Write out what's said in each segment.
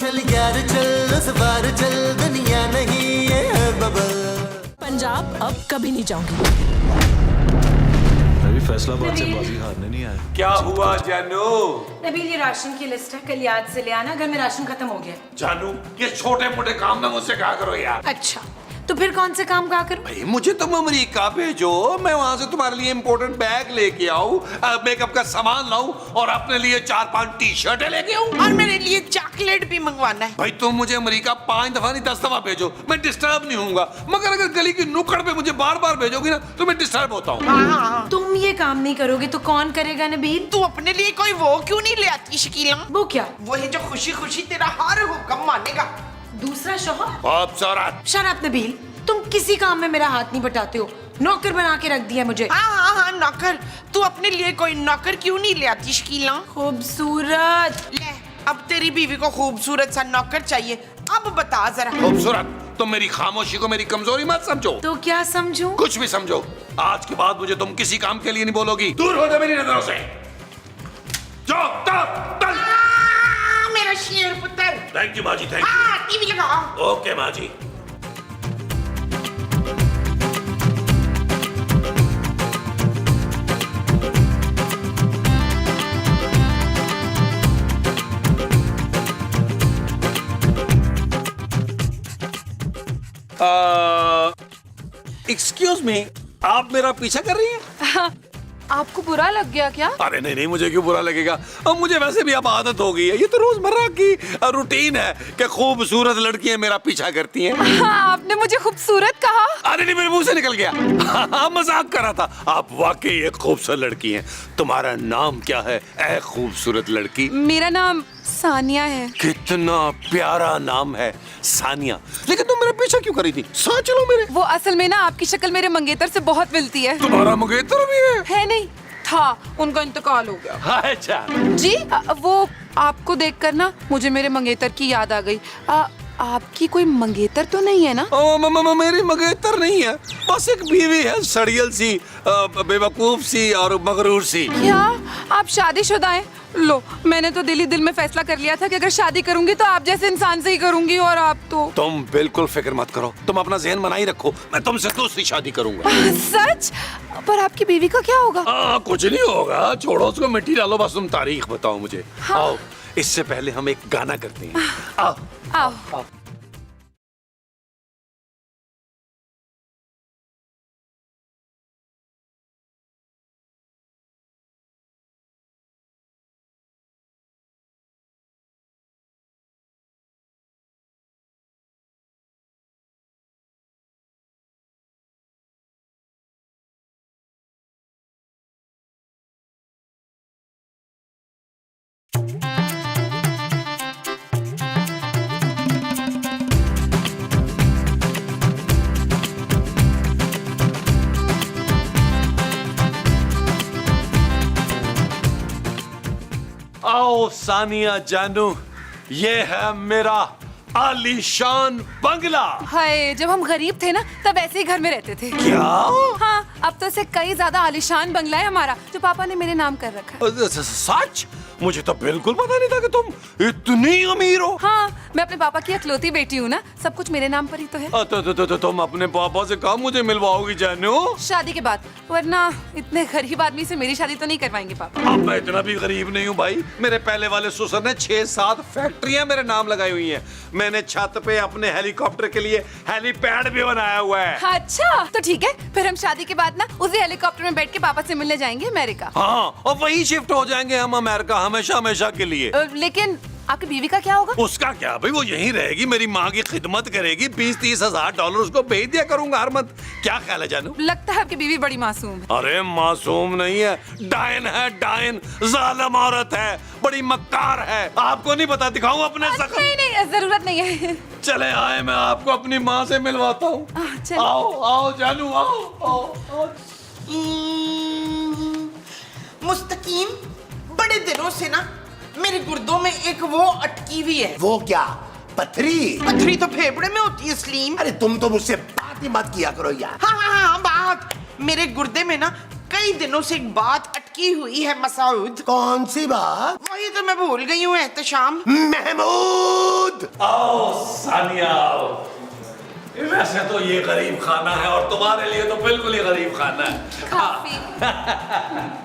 चल यार चल, उस बार चल, दुनिया नहीं ये है बबल। पंजाब अब कभी नहीं जाऊंगी। अभी फैसलाबाद से बाजी हारने नहीं आया। क्या हुआ जानू? नबील, ये राशन की लिस्ट है, कल याद से ले आना, घर में राशन खत्म हो गया। जानू ये छोटे मोटे काम ना मुझसे कहा करो यार। अच्छा, तो फिर कौन से काम कहा करूं? भाई मुझे तुम अमेरिका भेजो, मैं वहां से तुम्हारे लिए इम्पोर्टेंट बैग लेके आऊं, मेकअप का सामान लाऊं और अपने लिए 4-5 टी-शर्टें लेके आऊं। और मेरे लिए चॉकलेट भी मंगवाना है। भाई तुम मुझे अमेरिका 5 दफा नहीं 10 दफा भेजो, मैं डिस्टर्ब नहीं होऊंगा। मगर अगर गली की नुक्कड़ पे मुझे बार बार भेजोगी ना तो मैं डिस्टर्ब होता हूँ। हाँ, तुम ये काम नहीं करोगे तो कौन करेगा नबील? तू अपने लिए कोई वो क्यों नहीं ले आती शकीला? वो क्या? वो है जो खुशी खुशी तेरा हर हुक्म मानेगा। दूसरा शौहर? खूबसूरत। शराब नबील, तुम किसी काम में मेरा हाथ नहीं बटाते हो। नौकर बना के रख दिया मुझे। हाँ नौकर। तू अपने लिए कोई नौकर क्यों नहीं ले आती शकीला? खूबसूरत। ले, अब तेरी बीवी को खूबसूरत सा नौकर चाहिए। अब बता जरा। खूबसूरत, तुम मेरी खामोशी को मेरी कमजोरी मत समझो। तो क्या समझूं? कुछ भी समझो, आज के बाद मुझे तुम किसी काम के लिए नहीं बोलोगी। दूर हो जा मेरी नजरों से। जाओ, चल। मेरा शेर पुत्र। थैंक यू माजी, थैंक टीवी लगा। यू। ओके माजी। एक्सक्यूज मी, आप मेरा पीछा कर रही हैं? आपको बुरा लग गया क्या? अरे नहीं नहीं, मुझे क्यों बुरा लगेगा। अब मुझे वैसे भी अब आदत हो गई है, ये तो रोजमर्रा की रूटीन है कि खूबसूरत लड़कियां मेरा पीछा करती हैं। हाँ, आपने मुझे खूबसूरत कहा। अरे नहीं, मेरे मुंह से निकल गया। हाँ, मजाक कर रहा था। आप वाकई एक खूबसूरत लड़की हैं। तुम्हारा नाम क्या है ऐ खूबसूरत लड़की? मेरा नाम सानिया है। कितना प्यारा नाम है, सानिया। लेकिन तुम मेरा पीछा क्यों करी थी? साथ चलो मेरे। वो असल में ना आपकी शक्ल मेरे मंगेतर से बहुत मिलती है। तुम्हारा मंगेतर भी है नहीं था, उनका इंतकाल हो गया। अच्छा जी, वो आपको देखकर ना मुझे मेरे मंगेतर की याद आ गई। आपकी कोई मंगेतर तो नहीं है ना? मेरी मंगेतर नहीं है, बस एक बीवी है, सड़ियल सी, बेवकूफ सी और मगरूर सी। क्या आप शादीशुदा हैं? लो, मैंने तो दिल ही दिल में फैसला कर लिया था कि अगर शादी करूंगी तो आप जैसे इंसान से ही करूंगी, और आप तो। तुम बिल्कुल फिक्र मत करो, तुम अपना जहन बनाई रखो, मैं तुमसे दूसरी शादी करूंगा। सच? पर आपकी बीवी का क्या होगा? कुछ नहीं होगा, छोड़ो उसको, मिट्टी डालो, बस तुम तारीख बताओ मुझे। हाँ। आओ, इससे पहले हम एक गाना करते हैं। आओ आओ। आओ सानिया जानू, ये है मेरा आलीशान बंगला। हाय, जब हम गरीब थे ना तब ऐसे ही घर में रहते थे। क्या? हाँ, अब तो इससे कई ज्यादा आलीशान बंगला है हमारा, जो पापा ने मेरे नाम कर रखा है। सच? मुझे तो बिल्कुल पता नहीं था कि तुम इतनी अमीर हो। हाँ, मैं अपने पापा की इकलौती बेटी हूँ ना, सब कुछ मेरे नाम पर ही तो है। तो तुम अपने पापा से कहाँ मुझे मिलवाओगी जानू? शादी के बाद, वरना इतने गरीब आदमी से मेरी शादी तो नहीं करवाएंगे पापा। अब मैं इतना भी गरीब नहीं हूँ भाई। मेरे पहले वाले ससुर ने 6-7 फैक्ट्रियां मेरे नाम लगाई हुई हैं। मैंने छत पे अपने हेलीकॉप्टर के लिए हेलीपैड भी बनाया हुआ है। अच्छा, तो ठीक है, फिर हम शादी के बाद ना उसी हेलीकॉप्टर में बैठ के पापा से मिलने जाएंगे अमेरिका। हाँ, और वही शिफ्ट हो जाएंगे हम अमेरिका, हमेशा हमेशा के लिए। लेकिन आपकी बीवी का क्या होगा? उसका क्या भाई, वो यहीं रहेगी, मेरी माँ की खिदमत करेगी, 20-30 हजार डॉलर उसको भेज दिया करूंगा हर मंथ। क्या ख्याल है जानू? लगता है आपकी बीवी बड़ी मासूम है। अरे मासूम नहीं है, डायन है, डायन, जालिम औरत है, बड़ी मक्कार है। आपको नहीं पता? दिखाऊं अपने शकल? नहीं, जरूरत नहीं है। चले आए, मैं आपको अपनी माँ से मिलवाता हूँ। आओ आओ जानू, आओ। मुस्तकीम, बड़े दिनों से ना मेरे गुर्दों में एक वो अटकी हुई है। वो क्या? पथरी? पथरी तो फेफड़े में होती है सलीम। अरे तुम तो मुझसे बात ही मत किया करो यार। हाँ, बात। मेरे गुर्दे में ना कई दिनों से एक बात अटकी हुई है मसूद। कौन सी बात? वही तो मैं भूल गई हूँ एहतशाम। महमूद, आओ सानिया आओ। वैसे तो ये गरीब खाना है और तुम्हारे लिए तो बिल्कुल ही गरीब खाना है। काफी।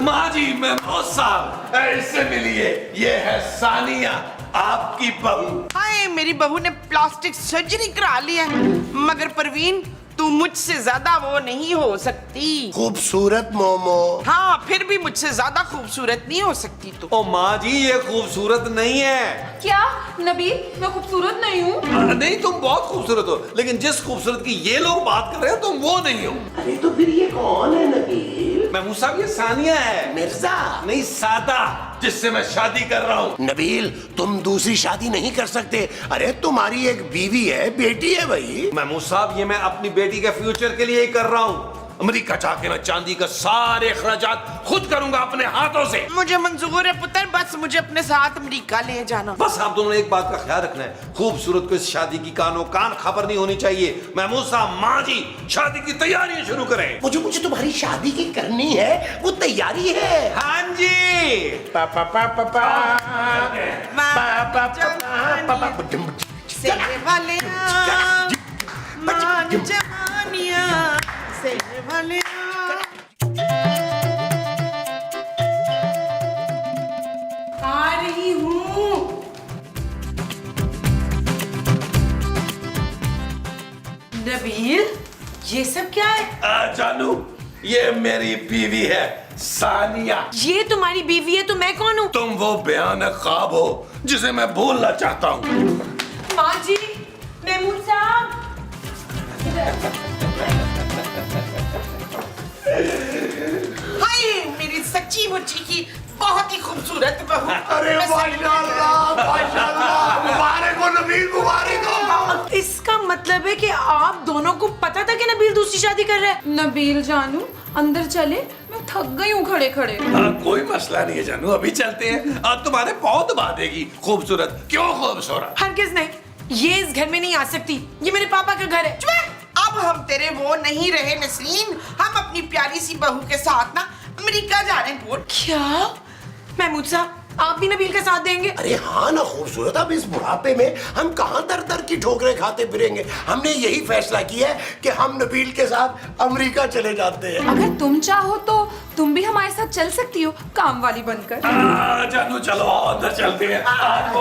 माँ जी महमूद साहब इससे मिलिए, ये है सानिया आपकी बहू। हाय, मेरी बहू ने प्लास्टिक सर्जरी करा ली है, मगर परवीन तू मुझसे ज्यादा वो नहीं हो सकती। खूबसूरत मोमो। हाँ, फिर भी मुझसे ज्यादा खूबसूरत नहीं हो सकती तू। ओ माँ जी ये खूबसूरत नहीं है। क्या नबील, मैं खूबसूरत नहीं हूँ? नहीं तुम बहुत खूबसूरत हो, लेकिन जिस खूबसूरत की ये लोग बात कर रहे हो तुम वो नहीं हो। अरे तो फिर ये कौन है नबील? महमूद साहब ये सानिया है। मिर्जा। नहीं सादा, जिससे मैं शादी कर रहा हूँ। नबील तुम दूसरी शादी नहीं कर सकते। अरे तुम्हारी एक बीवी है, बेटी है भाई। महमूद साहब ये मैं अपनी बेटी के फ्यूचर के लिए ही कर रहा हूँ। अमेरिका जाके मैं चांदी का सारे अखराजात खुद करूंगा अपने हाथों से। मुझे मंजूर है पुत्र, बस मुझे अपने साथ अमेरिका ले जाना। बस आप दोनों ने एक बात का ख्याल रखना है, खूबसूरत को इस शादी की कानो कान खबर नहीं होनी चाहिए। महमूद साहब माँ जी शादी की तैयारी शुरू करें। मुझे तुम्हारी शादी की करनी है, वो तैयारी है। हाँ जी। पापा पापा सेरे वाले मान जवानिया, सेरे वाले आ रही हूँ। नबील, ये सब क्या है? जानू ये मेरी बीवी है सानिया। ये तुम्हारी बीवी है तो मैं कौन हूँ? तुम वो भयानक ख्वाब हो जिसे मैं भूलना चाहता हूँ। माँ जी, महमूद साहब। हाय, मेरी सच्ची मुच्ची की बहुत ही खूबसूरत बहू। अरे माशाल्लाह, मुबारक हो नबील, मुबारक हो। इसका मतलब है कि आप दोनों को पता था कि नबील दूसरी शादी कर रहा है? नबील जानू अंदर चले, मैं थक गई हूँ खड़े खड़े। कोई मसला नहीं है जानू, अभी चलते हैं। तुम्हारे बहुत दबा देगी खूबसूरत। क्यों खूबसूरत? हरगिज़ नहीं, ये इस घर में नहीं आ सकती। ये मेरे पापा का घर है। अब हम तेरे वो नहीं रहे नसरीन, हम अपनी प्यारी सी बहू के साथ ना अमेरिका जा रहे हैं। क्या महमूद साहब, आप भी नबील का साथ देंगे? अरे हाँ ना खूबसूरत, अब इस बुढ़ापे में हम कहाँ दर दर की ठोकरें खाते फिरेंगे। हमने यही फैसला किया है कि हम नबील के साथ अमेरिका चले जाते हैं। अगर तुम चाहो तो तुम भी हमारे साथ चल सकती हो, काम वाली बनकर। जानू चलो अंदर चलते हैं। आज वो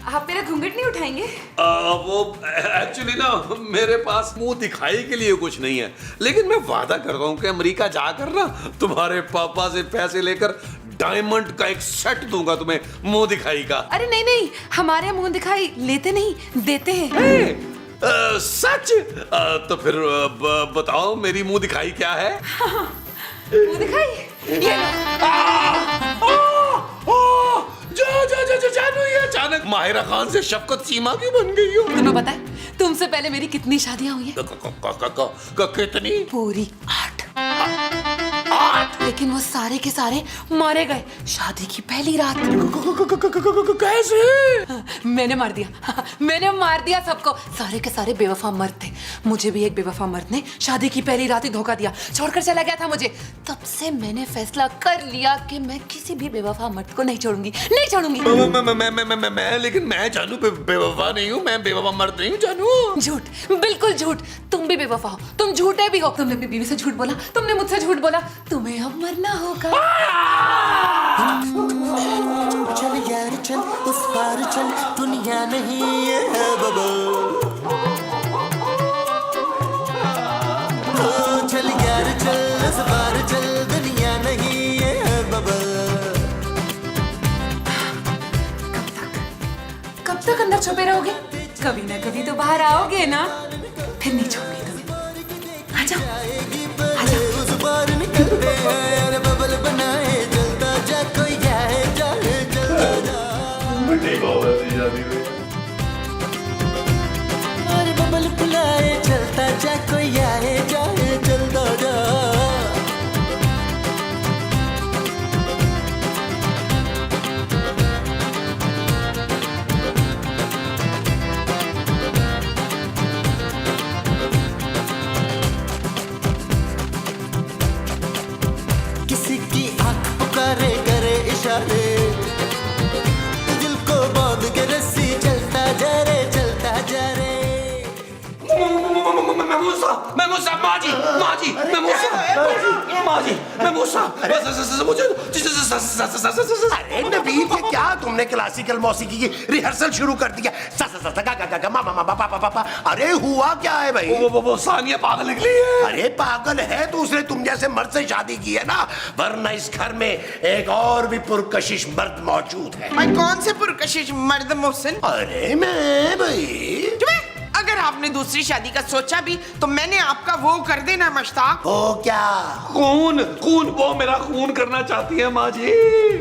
आप मेरा घूंघट नहीं उठाएंगे? वो एक्चुअली ना मेरे पास मुंह दिखाई के लिए कुछ नहीं है, लेकिन मैं वादा कर रहा हूँ कि अमेरिका जाकर ना तुम्हारे पापा से पैसे लेकर डायमंड का एक सेट दूंगा तुम्हें मुंह दिखाई का। अरे नहीं नहीं, हमारे मुंह दिखाई लेते नहीं, देते हैं। सच? तो फिर बताओ मेरी मुंह दिखाई क्या है? मुंह दिखाई ये जानू ये अचानक माहिरा खान से शफकत सीमा क्यों बन गई हो? तुम्हें पता है तुमसे पहले मेरी कितनी शादियां हुई हैं? कितनी? पूरी 8। लेकिन वो सारे के सारे मारे गए शादी की पहली रात। कैसे? मैंने मार दिया, मैंने मार दिया सबको। सारे के सारे बेवफा मर्द थे। मुझे भी एक बेवफा मर्द ने शादी की पहली रात ही धोखा दिया, छोड़कर चला गया था मुझे। तब से मैंने फैसला कर लिया कि मैं किसी भी बेवफा मर्द को नहीं छोड़ूंगी, नहीं छोड़ूंगी। लेकिन मैं जानू बेवफा नहीं हूँ, मैं बेवफा मर्द नहीं हूँ जानू। झूठ, बिल्कुल झूठ। तुम भी बेवफा हो, तुम झूठे भी हो। तुमने अपनी बीवी से झूठ बोला, तुमने मुझसे झूठ बोला। तुम्हें अब मरना होगा। चल यार चल, उस पार चल, दुनिया नहीं है बबल। चल यार चल, उस पार चल, दुनिया नहीं है बबल। कब तक अंदर छुपे रहोगे? कभी ना कभी तो बाहर आओगे ना, फिर नहीं छोड़ूंगी तुम्हें। आ जाओ, आ जाओ। उस पार निकलते हैं, बबल बनाए, जलता जा कोई जाए जाए जलता जा। शादी में। और बबल फुलाए चलता जा, कोई आए जाए चलता जा। किसी की आंख पुकारे करे इशारे, दिल को बांध के रस्सी चलता जा रे, चलता जा रे। महमूद साहब, अरे नबील, ये क्या तुमने क्लासिकल मौसीकी की रिहर्सल शुरू कर दिया? सा सा सा गा गा गा गा मा मा मा पा पा पा पा। अरे हुआ क्या है भाई? वो सानिया पागल निकली है। अरे पागल है तो उसने तुम जैसे मर्द से शादी की है ना, वरना इस घर में एक और भी पुरकशिश मर्द मौजूद है। भाई कौन से पुरकशिश मर्द मोहसिन? अरे मैं भाई, अगर आपने दूसरी शादी का सोचा भी तो मैंने आपका वो कर देना मुश्ताक। वो क्या? खून वो मेरा खून करना चाहती है माँ जी।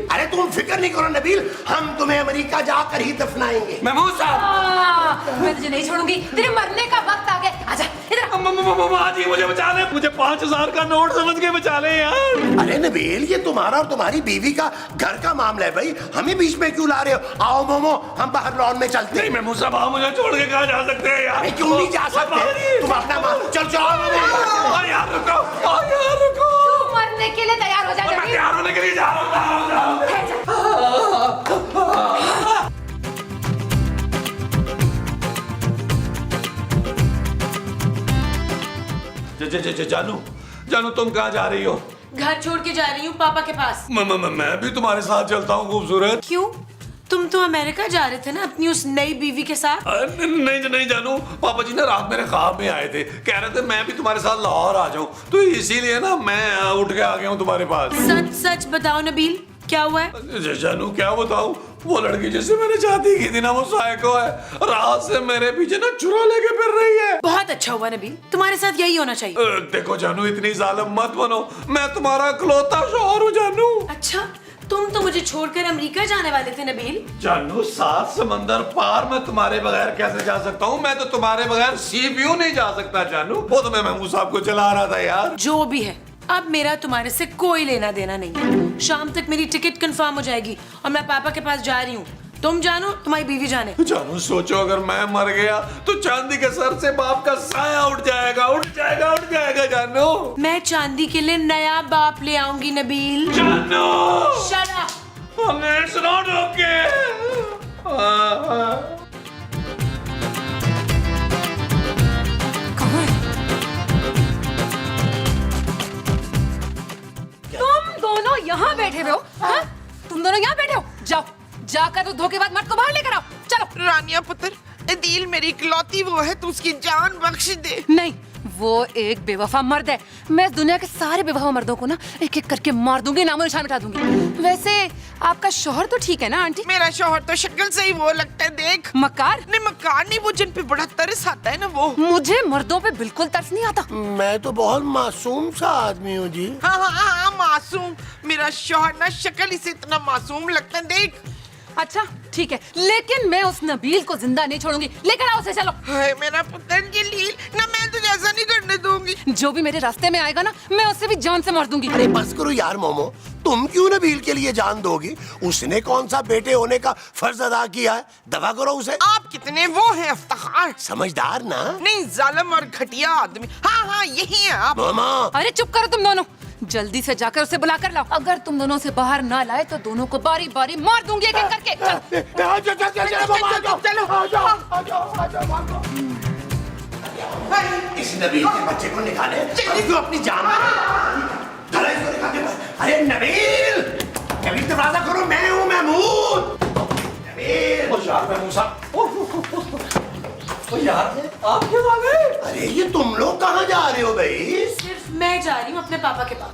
अरे तुम फिक्र नहीं करो नबील, हम तुम्हें अमेरिका जाकर ही दफनाएंगे। महमूद साहब, मैं तुझे नहीं छोड़ूंगी, तेरे मरने का वक्त आ गया। आजा इधर। माँ जी मुझे बचा ले, मुझे 5000 का नोट समझ के बचा ले यार। अरे नबील, ये तुम्हारा और तुम्हारी बीवी का घर का मामला है भाई, हमें बीच में क्यों ला रहे हो? आओ मोमो, हम बाहर लॉन में चलते नहीं हैं। महमूद साहब, आप मुझे छोड़ के कहाँ जा सकते हैं यार? अरे क्यों नहीं जा सकते? तुम अपना चल चलो यार रुको, यार रुको। तू मरने के लिए तैयार हो जा मैं जल्दी। तैयार होने के लिए जा रहा हूँ। जानू तुम कहाँ जा रही हो? घर छोड़ के जा रही हूँ पापा के पास। मैं भी तुम्हारे साथ चलता हूँ खूबसूरत। क्यों? तुम तो अमेरिका जा रहे थे ना अपनी उस नई बीवी के साथ। नहीं जानू, पापा जी ना रात मेरे ख्वाब में आए थे, कह रहे थे मैं भी तुम्हारे साथ लाहौर आ जाऊं, तो इसीलिए ना मैं उठ के आ गया हूँ तुम्हारे पास। सच सच बताओ नबील, क्या हुआ है? जानू क्या बताऊं, वो लड़की जिससे मैंने शादी की थी ना, वो साइको है, रात से मेरे पीछे ना चुरा लेके फिर रही है। बहुत अच्छा हुआ नबील, तुम्हारे साथ यही होना चाहिए। देखो जानू, इतनी जालिम मत बनो, मैं तुम्हारा इकलौता शौहर हूँ जानू। अच्छा, तुम तो मुझे छोड़कर अमेरिका जाने वाले थे नबील। जानू, 7 समंदर पार मैं तुम्हारे बगैर कैसे जा सकता हूँ? मैं तो तुम्हारे बगैर सीपीयू नहीं जा सकता जानू। वो तो मैं महमूद साहब को चला रहा था यार। जो भी है, अब मेरा तुम्हारे से कोई लेना देना नहीं है। शाम तक मेरी टिकट कंफर्म हो जाएगी और मैं पापा के पास जा रही हूँ। तुम जानो, तुम्हारी बीवी जाने। जानू सोचो, अगर मैं मर गया तो चांदी के सर से बाप का साया उठ जाएगा जानू। मैं चांदी के लिए नया बाप ले आऊंगी नबील। जानू, Shut up! it's not okay. कहाँ है? तुम दोनों यहाँ बैठे हुए हो? हाँ? तुम दोनों यहाँ बैठे हो? जाओ, जाकर तो धोखेबाज मर्द को बाहर लेकर आओ। चलो। रानिया पुत्र, अदील मेरी इकलौती वो है, तू उसकी जान बख्श दे। नहीं, वो एक बेवफा मर्द है। मैं इस दुनिया के सारे बेवफा मर्दों को ना एक एक करके मार दूंगी, नामो निशान मिटा दूंगी। वैसे आपका शौहर तो ठीक है ना आंटी? मेरा शौहर तो शक्ल से ही वो लगता है, देख। मक्कार? नहीं मक्कार नहीं, वो जिन पे बड़ा तरस आता है ना वो। मुझे मर्दों पे बिल्कुल तरस नहीं आता। मैं तो बहुत मासूम सा आदमी हूँ जी। हाँ, मासूम। मेरा शौहर ना शक्ल ही से इतना मासूम लगता है, देख। अच्छा ठीक है, लेकिन मैं उस नबील को जिंदा नहीं छोड़ूंगी। लेकर आओ उसे, चलो। हाय मेरा पुत्र जलील, ना मैं तुझे ऐसा नहीं करने दूंगी। जो भी मेरे रास्ते में आएगा ना, मैं उससे भी जान से मार दूंगी। अरे बस करो यार मोमो, तुम क्यों नबील के लिए जान दोगी? उसने कौन सा बेटे होने का फर्ज अदा किया है? दफा करो उसे। आप कितने वो हैं अफ्तार। समझदार ना? नहीं, जालिम और घटिया आदमी। हाँ, यही है आप। मामा, अरे चुप करो तुम दोनों, जल्दी से जाकर उसे बुला कर लाओ। अगर तुम दोनों से बाहर ना लाए तो दोनों को बारी बारी मार दूंगी एक एक करके। इस नबील के बच्चे को निकाले, क्यों अपनी जान चलो इसको निकाल दे। अरे नबील, नबील दरवाजा करो, मैं हूँ महमूद। नबील, यार आप क्यों आ गए? अरे ये तुम लोग कहाँ जा रहे हो भाई? सिर्फ मैं जा रही हूँ अपने पापा के पास।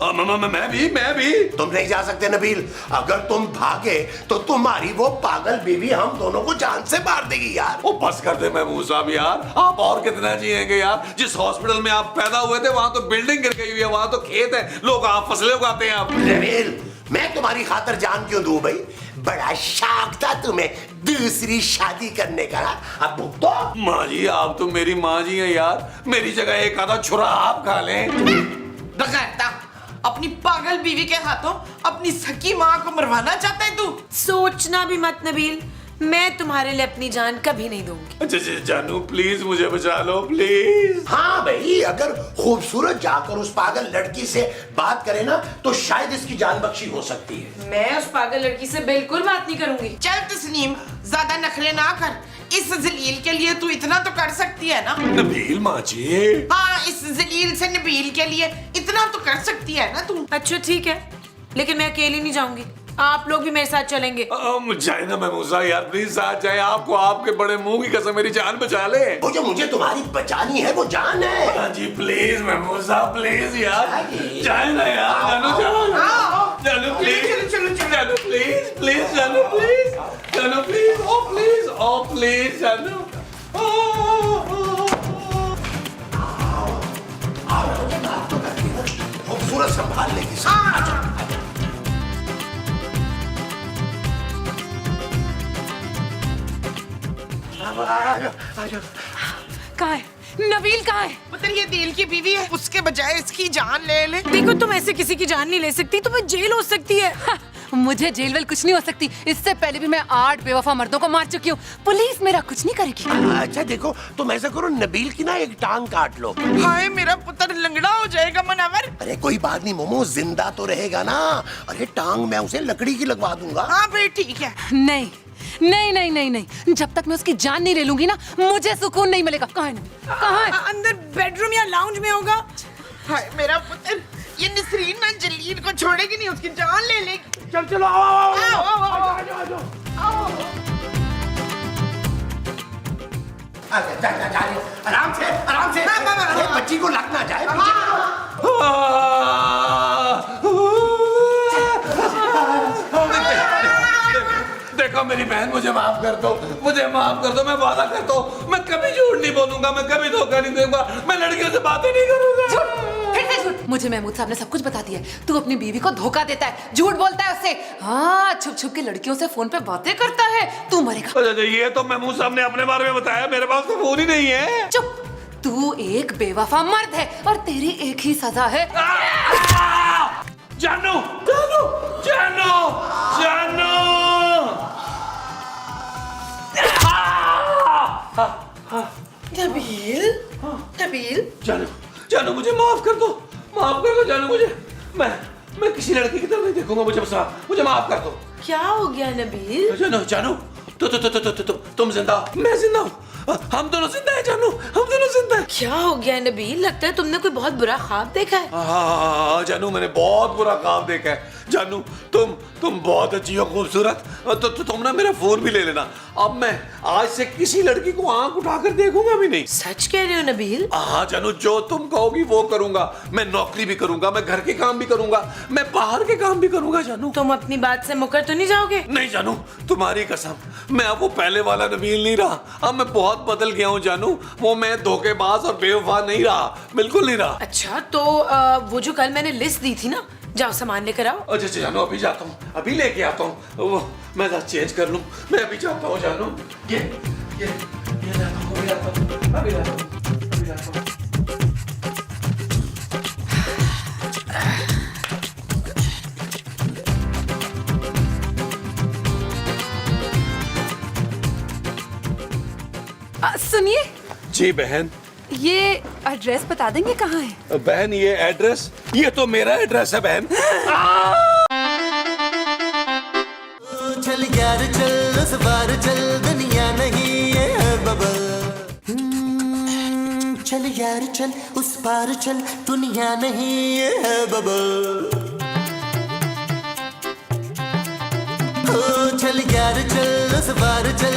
मैं भी। तुम नहीं जा सकते नबील, अगर तुम भागे तो तुम्हारी वो पागल बीवी हम दोनों को जान से मार देगी यार। वो बस कर दे महमूद साहब यार, आप और कितना जिएंगे यार? जिस हॉस्पिटल में आप पैदा हुए थे वहाँ तो बिल्डिंग गिर गई हुई है, वहाँ तो खेत है, लोग आप फसलें उगाते हैं। आप नबील, मैं तुम्हारी खातर जान क्यों दूं भाई? बड़ा शौक था तुम्हें दूसरी शादी करने का। अब भुगतो। माँ जी आप तो मेरी माँ जी हैं यार, मेरी जगह एक आधा छुरा आप खा लें। बगैरता, अपनी पागल बीवी के हाथों अपनी सकी माँ को मरवाना चाहता है तू? सोचना भी मत नबील, मैं तुम्हारे लिए अपनी जान कभी नहीं दूंगी। अच्छा जानू प्लीज मुझे बचा लो प्लीज। हाँ भाई, अगर खूबसूरत जाकर उस पागल लड़की से बात करे ना तो शायद इसकी जान बख्शी हो सकती है। मैं उस पागल लड़की से बिल्कुल बात नहीं करूंगी। चल तस्नीम, ज्यादा नखरे ना कर। इस जलील के लिए तू इतना तो कर सकती है ना? नबील माँ जी। हाँ, इस जलील से नबील के लिए इतना तो कर सकती है ना तू? अच्छा ठीक है, लेकिन मैं अकेली नहीं जाऊंगी, आप लोग भी मेरे साथ चलेंगे। जाए ना महमूजा यार, प्लीज साथ जाए। आपको आपके बड़े मुंह की कसम मेरी जान बचा ले। वो जो मुझे तुम्हारी बचानी है वो जान है। हाँ जी प्लीज महमूजा प्लीज यार, जाए ना यार। जानू जानू प्लीज, जानू प्लीज प्लीज, जानू प्लीज, जानू please, oh please, oh please जानू। खूबसूरत संभाल लेगी। कहाँ है नबील? कहाँ है? पुत्र ये दिल की बीवी है, उसके बजाय इसकी जान ले ले। देखो तुम ऐसे किसी की जान नहीं ले सकती, तुम्हें जेल हो सकती है। हाँ, मुझे जेल वेल कुछ नहीं हो सकती। इससे पहले भी मैं 8 बेवफा मर्दों को मार चुकी हूँ। पुलिस मेरा कुछ नहीं करेगी। अच्छा देखो, तुम ऐसा करो, नबील की ना एक टांग काट लो। हाय मेरा पुत्र लंगड़ा हो जाएगा मुनव्वर। अरे कोई बात नहीं मोमो, जिंदा तो रहेगा ना। अरे टांग मैं उसे लकड़ी की लगवा दूंगा। हाँ भाई ठीक है। नहीं नहीं नहीं नहीं नहीं, जब तक मैं उसकी जान नहीं ले लूंगी ना मुझे सुकून नहीं मिलेगा। कहाँ है? कहाँ है? अंदर बेडरूम या लाउंज में होगा। हाय मेरा पुत्र, ये नसरीन ना जलील को छोड़ेगी नहीं, उसकी जान ले लेगी। चल चलो, आओ आओ आराम से आराम से। अरे बच्ची को लग ना जाए। देखो मेरी बहन, मुझे माफ कर दो, मुझे माफ कर दो। मैं वादा करता हूँ मैं कभी झूठ नहीं बोलूंगा, मैं कभी धोखा नहीं दूंगा, मैं लड़कियों से बातें नहीं करूंगा। फिर से झूठ। मुझे महमूद साहब ने सब कुछ बता दिया है। तू अपनी बीवी को धोखा देता है, झूठ बोलता है उससे। हाँ, छुप छुप के लड़कियों से फोन पे बातें करता है। तू मरेगा। ये तो महमूद साहब ने अपने बारे में बताया, मेरे पास तो फोन ही नहीं है। चुप, तू एक बेवफा मर्द है और तेरी एक ही सजा है। जानू जानू जानू जानू। नबील, नबील, जानू जानू मुझे माफ कर दो, माफ कर दो जानू मुझे। मैं किसी लड़की की तरफ नहीं देखूंगा, मुझे माफ कर दो। क्या हो गया नबील? जानू जानू तुम जिंदा हो, मैं जिंदा हूँ, हम दोनों जिंदा है जानू, हम दोनों जिंदा है। क्या हो गया नबील? लगता है तुमने कोई बहुत बुरा ख्वाब देखा है। हाँ जानू, मैंने बहुत बुरा ख्वाब देखा है। जानू तुम बहुत अच्छी हो, खूबसूरत। तो तुम ना मेरा फोन भी ले लेना। अब मैं आज से किसी लड़की को आंख उठाकर देखूंगा भी नहीं। सच कह रहे हो नबील? हाँ जानू, जो तुम कहोगी वो करूंगा। मैं नौकरी भी करूंगा, मैं घर के काम भी करूंगा, मैं बाहर के काम भी करूंगा जानू। तुम अपनी बात से मुकर तो नहीं जाओगे? नहीं जानू, तुम्हारी कसम, मैं अब वो पहले वाला नबील नहीं रहा। अब मैं बहुत बदल गया हूँ जानू। वो मैं धोखेबाज और बेवफा नहीं रहा, बिल्कुल नहीं रहा। अच्छा तो वो जो कल मैंने लिस्ट दी थी ना, जाओ सामान लेकर आओ। अच्छा जानू, अभी जाता हूँ, अभी लेके आता हूँ। वो मैं ड्रेस चेंज कर लूँ, मैं अभी जाता हूँ जानू। ये लाता हूँ, अभी लाता हूँ, अभी लाता हूँ, अभी लाता हूँ। सुनिए जी बहन। ये एड्रेस बता देंगे कहाँ है? बहन ये एड्रेस, ये तो मेरा एड्रेस है बहन। चल यार चल उस बार चल, दुनिया नहीं ये है बबल। चल यार चल उस पार चल, दुनिया नहीं ये है बबल। चल यार चल उस बार चल,